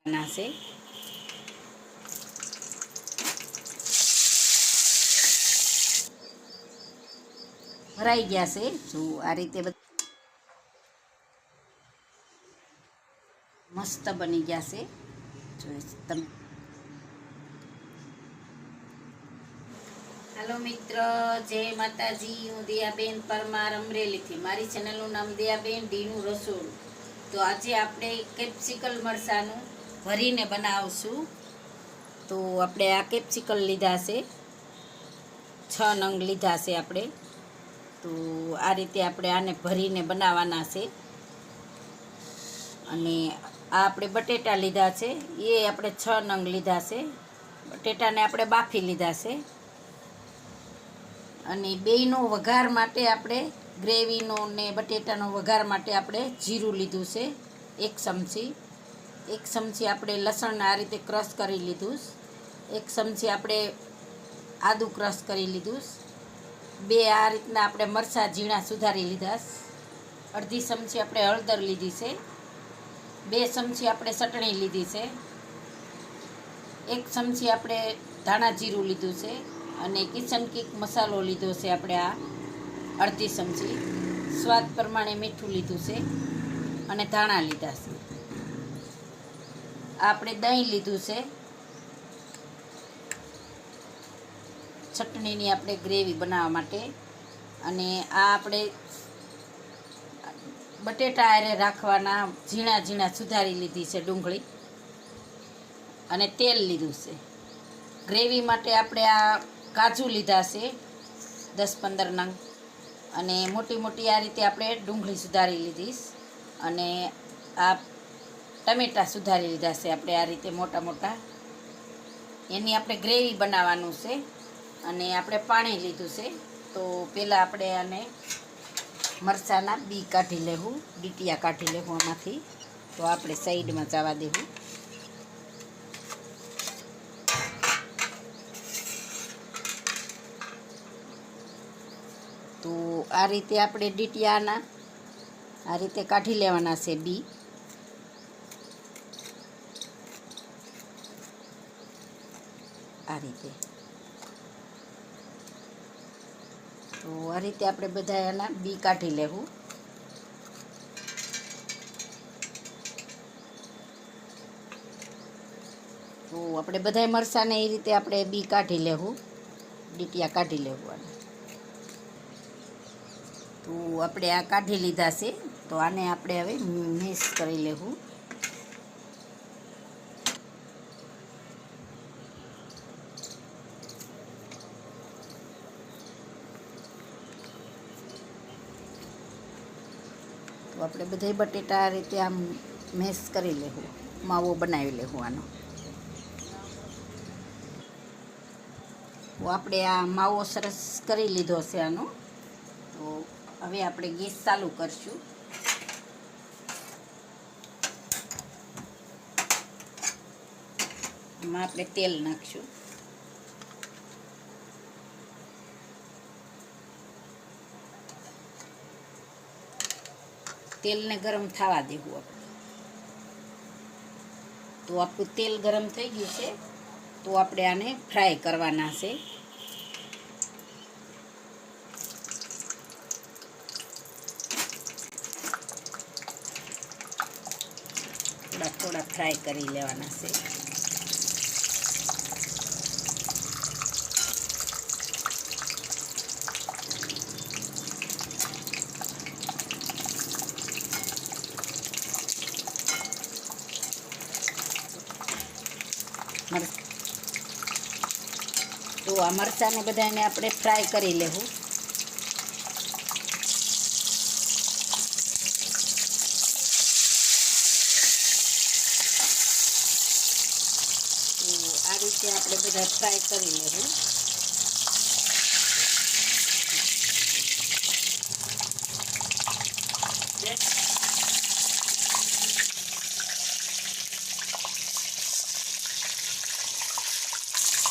નાશે ભરાઈ ગયા છે. જો આ રીતે મસ્ત બની ગયા છે. જો તમે હાલો મિત્ર, જય માતાજી. હું દિયાબેન પરમાર અમરેલીથી. મારી ચેનલનું નામ દિયાબેન ડીનું રસોડું. તો આજે આપણે કેપ્સિકલ મરચાંનું ભરીને બનાવશું. તો આપણે આ કેપ્સિકલ લીધા છે, 6 નંગ લીધા છે આપણે. તો આ રીતે આપણે આને ભરીને બનાવવાના છે. અને આ આપણે બટેટા લીધા છે, એ આપણે 6 નંગ લીધા છે. બટેટાને આપણે બાફી લીધા છે. અને બેયનો વઘાર માટે આપણે ગ્રેવીનો ને બટેટાનો વઘાર માટે આપણે જીરું લીધું છે 1 ચમચી. 1 ચમચી આપણે લસણ આ રીતે ક્રશ કરી લીધું. 1 ચમચી આપણે આદું ક્રશ કરી લીધું. 2 આ રીતના આપણે મરચાં ઝીણા સુધારી લીધા. અડધી ચમચી આપણે હળદર લીધી છે. 2 ચમચી આપણે ચટણી લીધી છે. 1 ચમચી આપણે ધાણા જીરું લીધું છે. અને કિચન કિક મસાલો લીધો છે આપણે આ અડધી ચમચી. સ્વાદ પ્રમાણે મીઠું લીધું છે અને ધાણા લીધા છે. આપણે દહીં લીધું છે. ચટણીની આપણે ગ્રેવી બનાવવા માટે. અને આ આપણે બટેટા આરે રાખવાના ઝીણા ઝીણા સુધારી લીધી છે ડુંગળી. અને તેલ લીધું છે. ગ્રેવી માટે આપણે આ કાજુ લીધા છે 10-15 નંગ. અને મોટી મોટી આ રીતે આપણે ડુંગળી સુધારી લીધી. અને આ ટમેટાં સુધારી લીધા છે આપણે આ રીતે મોટા મોટા. એની આપણે ગ્રેવી બનાવવાનું છે. અને આપણે પાણી લીધું છે. તો પહેલાં આપણે આને મરચાંના બી કાઢી લેવું, ડીટિયા કાઢી લેવું આમાંથી. તો આપણે સાઈડમાં જવા દેવું. તો આ રીતે આપણે ડીટિયાના આ રીતે કાઢી લેવાના છે બી. આ રીતે. તો આ રીતે આપણે બધા એના બી કાઢી લેવું. તો આપણે બધા મરચાંને એ રીતે આપણે બી કાઢી લેવું, ડીટિયા કાઢી લેવું. તો આપણે આ કાઢી લીધા છે. તો આને આપણે હવે મિક્સ કરી લેવું. તો આપણે બધા બટેટા આ રીતે આમ મેશ કરી લેવું, માવો બનાવી લેવું આનો. તો આપણે આ માવો સરસ કરી લીધો છે આનો. તો હવે આપણે ગેસ ચાલુ કરશું. એમાં આપણે તેલ નાખશું. તેલને ગરમ થવા દેવું આપણે. તો આપણું તેલ ગરમ થઈ ગયું છે. તો આપણે આને ફ્રાય કરવાના છે. થોડા થોડા ફ્રાય કરી લેવાના છે. તો આ મરચાંને બધાને આપણે ફ્રાય કરી લેવું. તો આ રીતે આપણે બધા ફ્રાય કરી લેવું.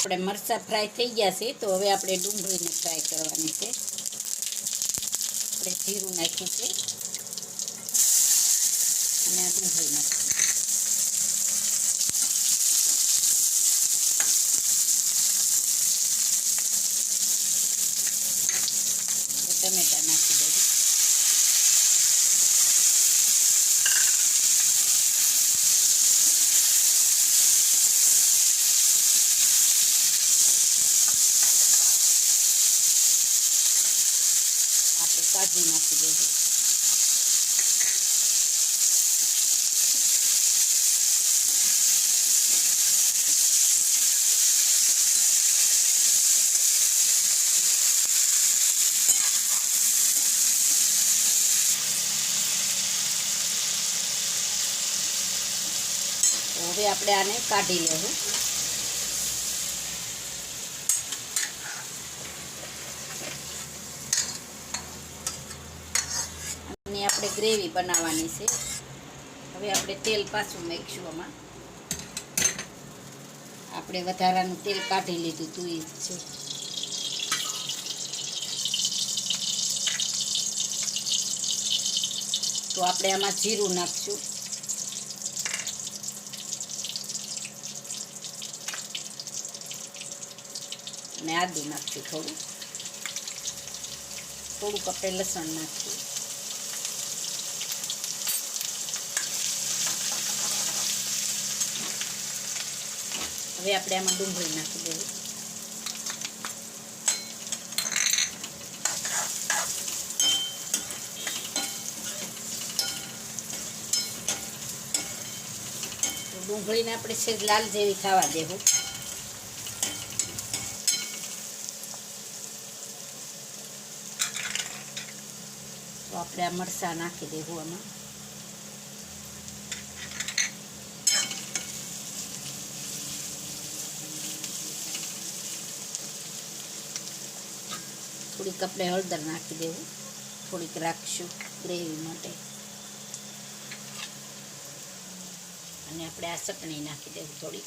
આપણે મરચાં ફ્રાય થઈ ગયા છે. તો હવે આપણે ડુંગળીને ફ્રાય કરવાની છે. આપણે જીરું નાખ્યું છે અને આ ડુંગળી નાખીશું. ટમેટા નાખી દેવું. આપણે કાજુ નાખી દેવું. હવે આપણે આને કાઢી લેવું. અને આપણે ગ્રેવી બનાવવાની છે. હવે આપણે તેલ પાછું નાખીશું આમાં. આપણે વધારાનું તેલ કાઢી લીધું હતું એ છે. તો આપણે આમાં જીરું નાખશું. અને આદું નાખશું થોડુંક આપણે લસણ નાખશું. હવે આપણે આમાં ડુંગળી નાખી દેવું. ડુંગળીને આપણે સેજ લાલ જેવી થવા દેવું. તો આપણે આ મરચાં નાખી દેવું આમાં. થોડીક આપણે હળદર નાખી દેવું. થોડીક રાખશું ગ્રેવી માટે. અને આપણે આ ચટણી નાખી દેવું થોડી.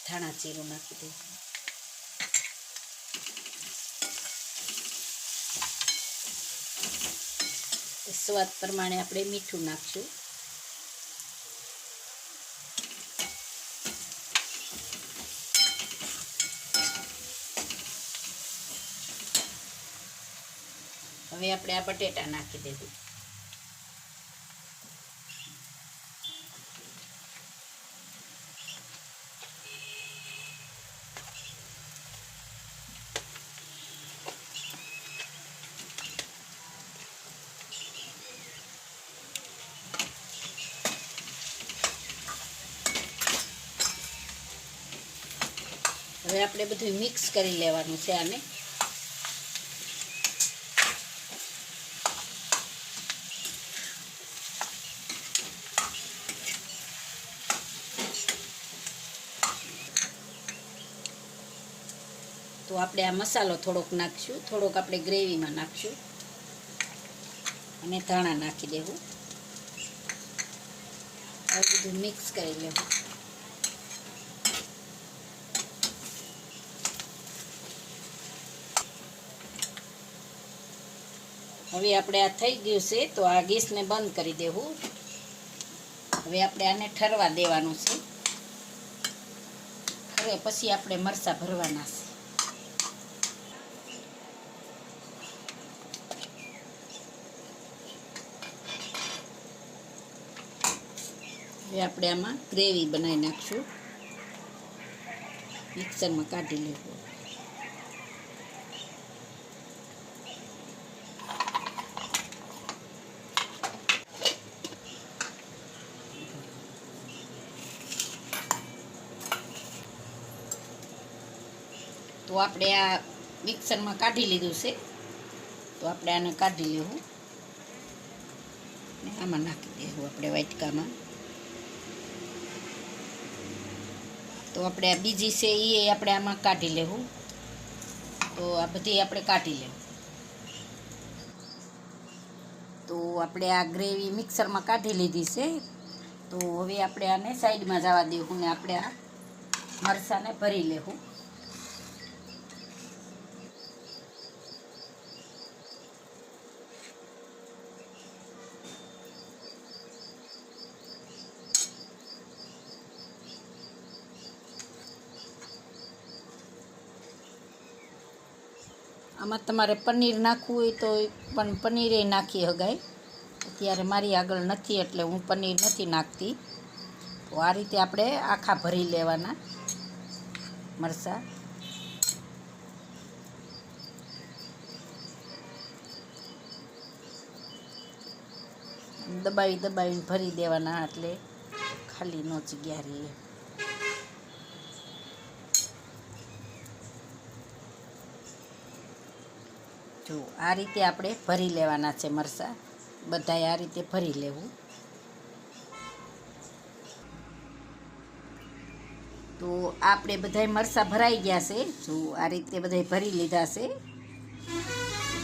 ધાણા જીરું નાખી દેવું. સ્વાદ પ્રમાણે આપણે મીઠું નાખશું. હવે આપણે આ બટેટા નાખી દેવું. હવે આપણે બધું મિક્સ કરી લેવાનું છે આને. તો આપણે આ મસાલો થોડોક નાખશું. થોડોક આપણે ગ્રેવીમાં નાખશું. અને ધાણા નાખી દેવું. આ બધું મિક્સ કરી લેવું. હવે આપણે આ થઈ ગયું છે તો આ ગેસને બંધ કરી દેવું. હવે આપણે આને ઠરવા દેવાનું છે. ઠરે પછી આપણે મરચાં ભરવાના છે. હવે આપણે આમાં ગ્રેવી બનાવી નાખશું. મિક્સરમાં કાઢી લેવું. તો આપણે આ મિક્સરમાં કાઢી લીધું છે. તો આપણે આને કાઢી લેવું. ને આમાં નાખી દેવું આપણે વાટકામાં. તો આપણે આ બીજી છે એ આપણે આમાં કાઢી લેવું. તો આ બધી આપણે કાઢી લેવું. તો આપણે આ ગ્રેવી મિક્સરમાં કાઢી લીધી છે. તો હવે આપણે આને સાઈડમાં જવા દેવું ને આપણે આ મરચાંને ભરી લેવું. આમાં તમારે પનીર નાખવું હોય તો પણ પનીરે નાખી શકાય. અત્યારે મારી આગળ નથી એટલે હું પનીર નથી નાખતી. તો આ રીતે આપણે આખા ભરી લેવાના મરચાં. દબાવીને ભરી દેવાના એટલે ખાલી નો જગ્યા રહે. જો આ રીતે આપણે ભરી લેવાના છે મરચાં. બધાય આ રીતે ભરી લેવું. તો આપણે બધાય મરચાં ભરાઈ ગયા છે. જો આ રીતે બધાય ભરી લીધા છે.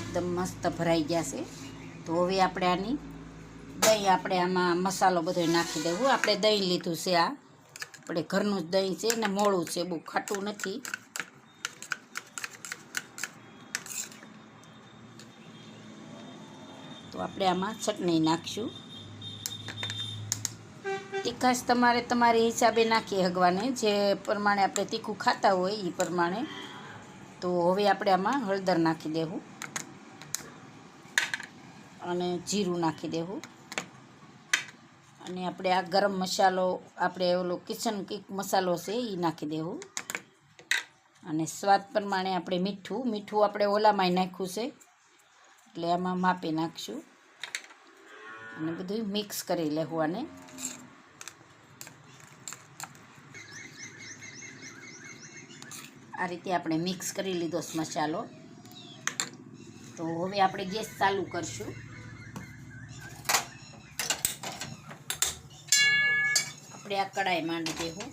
એકદમ મસ્ત ભરાઈ ગયા છે. તો હવે આપણે આની દહીં આપણે આમાં મસાલો બધો નાખી દેવું. આપણે દહીં લીધું છે. આ આપણે ઘરનું જ દહીં છે ને મોળું છે, બહુ ખાટું નથી. તો આપણે આમાં ચટણી નાખીશું. તીખાશ તમારે તમારી હિસાબે નાખી શકવાને, જે પ્રમાણે આપણે તીખું ખાતા હોય એ પ્રમાણે. તો હવે આપણે આમાં હળદર નાખી દેવું અને જીરું નાખી દેવું. અને આપણે આ ગરમ મસાલો, આપણે ઓલો કિચન કિક મસાલો છે એ નાખી દેવું. અને સ્વાદ પ્રમાણે આપણે મીઠું આપણે ઓલામાંય નાખ્યું છે એટલે આમાં માપી નાખશું. અને બધું મિક્સ કરી લેવું. આને આ રીતે આપણે મિક્સ કરી લીધો મસાલો. તો હવે આપણે ગેસ ચાલુ કરશું. આપણે આ કડાઈ માંડી દેવું.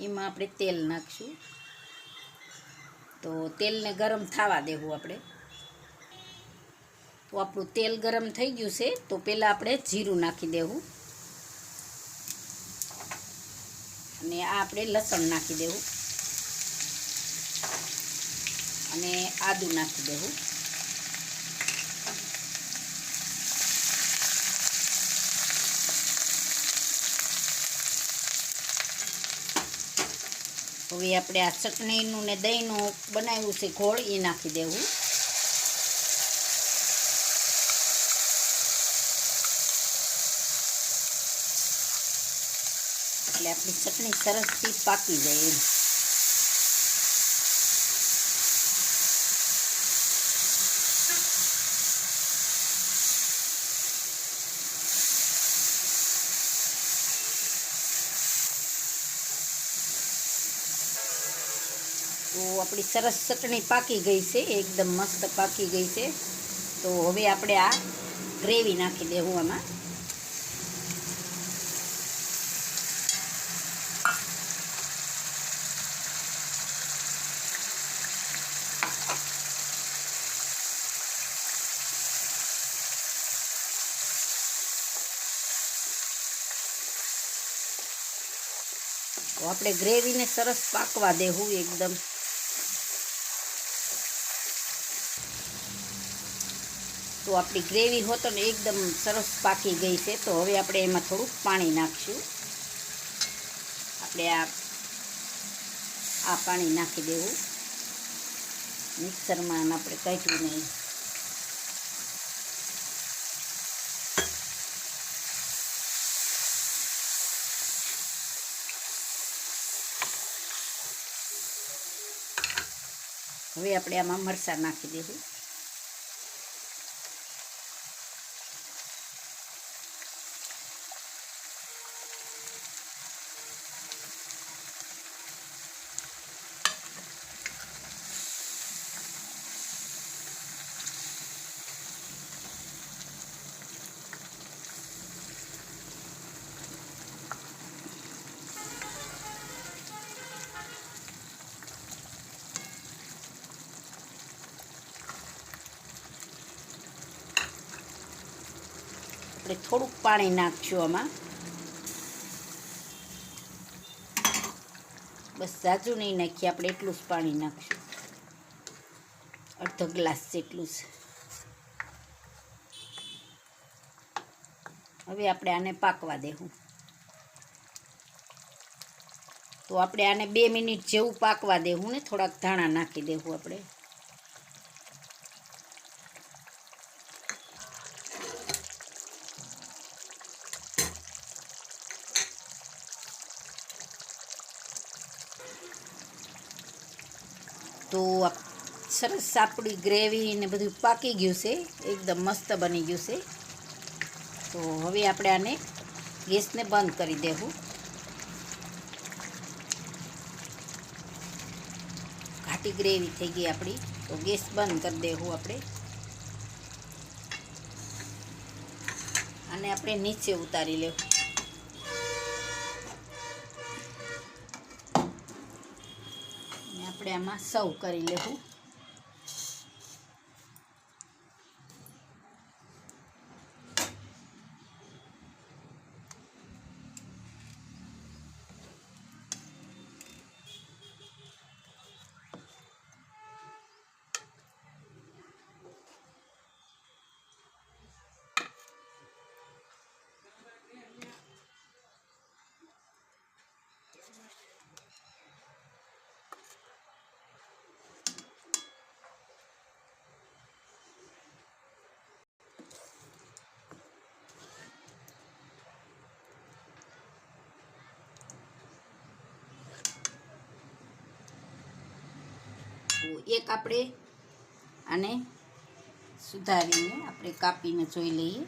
એમાં આપણે તેલ નાખશું. તો તેલને ગરમ થવા દેવું આપણે. તો આપણું તેલ ગરમ થઈ ગયું છે. તો પહેલાં આપણે જીરું નાખી દેવું. અને આ આપણે લસણ નાખી દેવું. અને આદું નાખી દેવું. હવે આપણે આ ચટણીનું ને દહીંનું બનાવ્યું છે ઘોળ એ નાખી દેવું. એટલે આપણી ચટણી સરસથી પાકી જાય એમ. તો આપણી સરસ ચટણી પાકી ગઈ છે, એકદમ મસ્ત પાકી ગઈ છે. તો હવે આપણે આ ગ્રેવી નાખી દેવું આમાં. તો આપણે ગ્રેવીને સરસ પાકવા દેવું એકદમ. તો આપણી ગ્રેવી હોતો ને એકદમ સરસ પાકી ગઈ છે. તો હવે આપણે એમાં થોડુંક પાણી નાખશું. આપણે આ પાણી નાખી દેવું. મિક્સરમાં આપણે કાઢ્યું નહીં. હવે આપણે આમાં મરચાં નાખી દઈશું. આપણે થોડુંક પાણી નાખશું આમાં. બસ ઝાઝું નહીં નાખીએ, આપણે એટલું જ પાણી નાખશું. અડધો ગ્લાસ જેટલું છે. હવે આપણે આને પાકવા દેવું. તો આપણે આને 2 મિનિટ જેવું પાકવા દેવું ને થોડાક ધાણા નાખી દેવું આપણે. તો સરસ આપણી ગ્રેવી ને બધું પાકી ગયું છે, એકદમ મસ્ત બની ગયું છે. તો હવે આપણે આને ગેસને બંધ કરી દેવું. ઘાટી ગ્રેવી થઈ ગઈ આપણી, તો ગેસ બંધ કરી દેવું આપણે. આને આપણે નીચે ઉતારી લેવું. આપણે આમાં સર્વ કરી લેવું. એક આપણે આને સુધારીને આપણે કાપીને જોઈ લઈએ.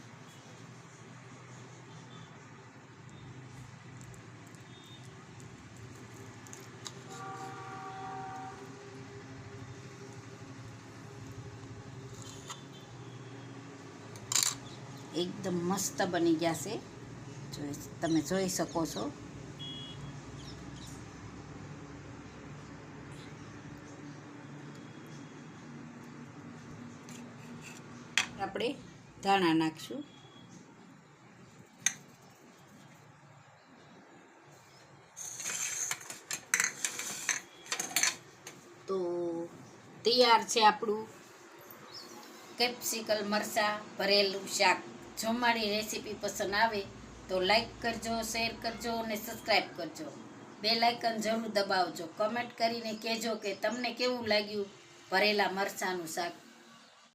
એકદમ મસ્ત બની ગયા છે, તમે જોઈ શકો છો. આપણે ધાણા નાખશું. તો તૈયાર છે આપણું કેપ્સિકમ મરચાં ભરેલું શાક. જો મારી રેસીપી પસંદ આવે તો લાઈક કરજો, શેર કરજો અને સબસ્ક્રાઈબ કરજો. બેલ આઇકન જરૂર દબાવજો. કમેન્ટ કરીને કહેજો કે તમને કેવું લાગ્યું ભરેલા મરચાંનું શાક.